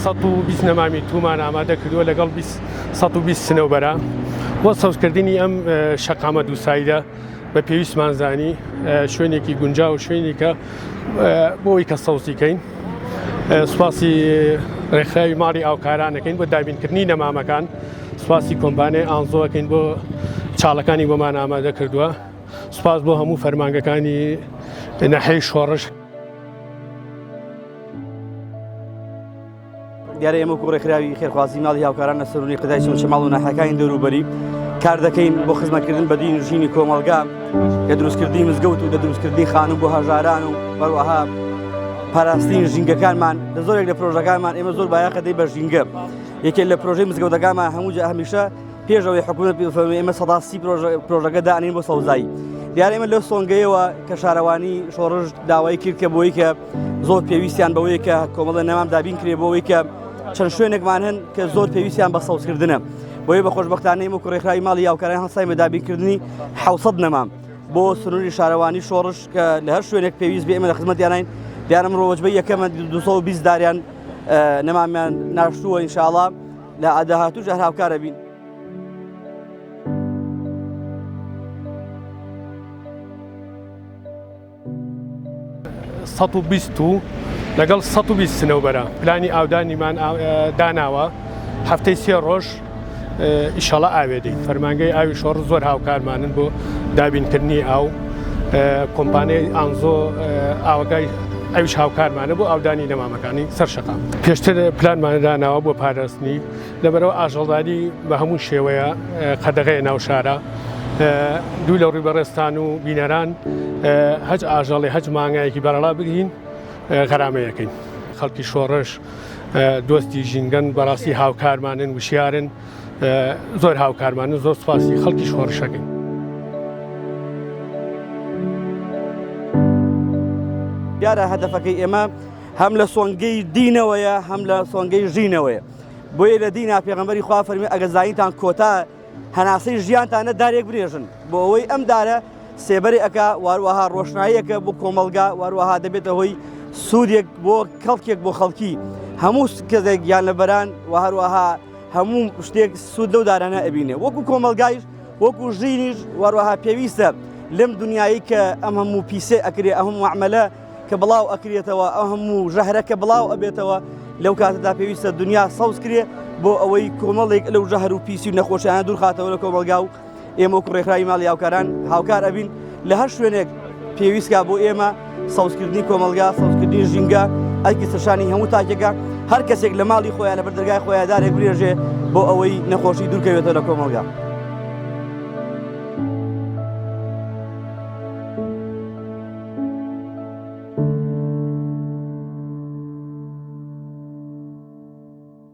120 نەمامی تومان ئامادە کردووە لەگەڵ 120 سنەوبەرە بۆ سەوزکردنی ئەم شەقامە دووساییدە بە پێویستمان زانی شوێنێکی گونجاو و شوێنی کە بۆی کە سەوزیکەین. سوپاسی ڕێکخراوی ماڵی ئاوکارانەکەین بۆ دابینکردنی نەمامەکان، سوپاسی کۆمپانیای ئانزۆەکەین بۆ چاڵەکانی بۆمان ئامادە کردووە، سوپاس بۆ هەموو فەرمانگەکانی ناحەی شۆڕش. دیارە ئێمە ڕێکخراوی خێرخوازی ماڵی هاوکاران لە سەرونی قەدای سونچە ماڵ و ناحەکانی دەوروبەری کار دەکەین بۆ خزمەتکردن بە دین و ژینی کۆمەڵگا، کە دروستکردنی مزگەوت و دروستکردنی خانوو بۆ هەژاران و بەروەها پاراستنی ژینگەکانمان لە زۆرێک لە پرۆژەکانمان ئێمە زۆر بایاخە دەی بە ژینگە. یەکێک لە پرۆژەی مزگەوتەکانمان هەموو هەمیشە پێشەوەی حکوومەت ئێمە 130 پرۆژەکە دانین بۆ سەوزایی. دیارە ئێمە لەو سۆنگەیەوە کە شارەوانی شۆڕش داوای کرد کە بۆی کە زۆر پێویستیان بەوەی کە کۆمەڵە نەمام دابین کرێ بۆەوەی کە چەند شوێنێکمان هەن کە زۆر پێویستیان بە سەوزکردنە. بۆیە بە خۆشبەختانەی ئێمە ڕێکخراوی ماڵی هاوکاران هەڵسای بە دابینکردنی 700 نەمام بۆ سنووری شارەوانی شۆڕش کە لە هەر شوێنێک پێویست بێ ئێمە لە خزمەتیانین. دیارە ئەمڕۆ وەجبەی یەکەمە 220 داریان نەمامیان ناشتووە ئینشاءڵڵا لە ئاداهاتوو هەر هاوکارە بین. لەگەڵ 120 سنەوبەرە پلانی ئاودانیمان داناوە هەفتەی 3 ڕۆژ ئیشەڵە ئاوێدەین. فەرمانگەی ئاوی شۆڕ زۆر هاوکارمانن بۆ دابینکردنی ئاو، کۆمپانیای ئانزۆ ئاوەکەی ئەویش هاوکارمانە بۆ ئاودانی نەمامەکانی سەر شەقام. پێشتر پلانمانە داناوە بۆ پاراستنی لەبەرەوە ئاژەڵداری بە هەموو شێوەیە قەدەغەیە ناو شارە، دوو لە ڕووبەڕێستان و بینەران هەج ئاژەڵی هەج مانگایەکی بەرەڵا بگرین غەرامەیەکەین. خەڵکی شۆڕش دۆستی ژینگەن بەڕاستی هاوکارمانن، وشیارن، زۆر هاوکارمانن، زۆر سوپاسی خەڵکی شۆڕشەکەین. دیارە هەدەفەکەی ئێمە هەم لە سۆنگەی دینەوەیە هەم لە سۆنگەی ژینەوەیە. بۆیە لە دینا پێغەمبەری خوا فەرمی ئەگەر زاینتان کۆتا هەناسەی ژیانتانە دارێک برێژن، بۆ ئەوەی ئەم دارە سێبەری ئەکا واروەها ڕۆشناییەکە بۆ کۆمەڵگا، واروەها دەبێتە هۆی سوودێک بۆ کەڵکێک بۆ خەڵکی هەموو کەسێک گیان لەبەران و هەروەها هەموو شتێک سوود لەو دارانە ئەبینێ. وەکو کۆمەلگایش وەکو ژینیش واروەها پێویستە لەم دنیایی کە ئەم هەموو پیسێ ئەکرێ، ئەم هەموو عەمەلە کە بڵاو ئەکرێتەوە، ئەم هەموو ژەهرە کە بڵاو ئەبێتەوە لەو کاتەدا پێویستە دنیا سەوز کرێ بۆ ئەوەی کۆمەڵێک لەو ژەهر و پیسی و نەخۆشیانە دوور خاتەوە لە کۆمەلگا و ئێمە وەکو ڕێکخراوی ماڵی هاوکاران هاوکار ئەبین لە هەر شوێنێک پێویستکە بۆ ئێمە سەوزکردنی کۆمەلگا، سەوزکردنی ژینگە، ئەرکی سەرشانی هەموو تاکێکە هەر کەسێک لە ماڵی خۆیان لە بەردەرگای خۆیان دارێک برێژێ بۆ ئەوەی نەخۆشی دوورکەوێتەوە لە کۆمەلگا.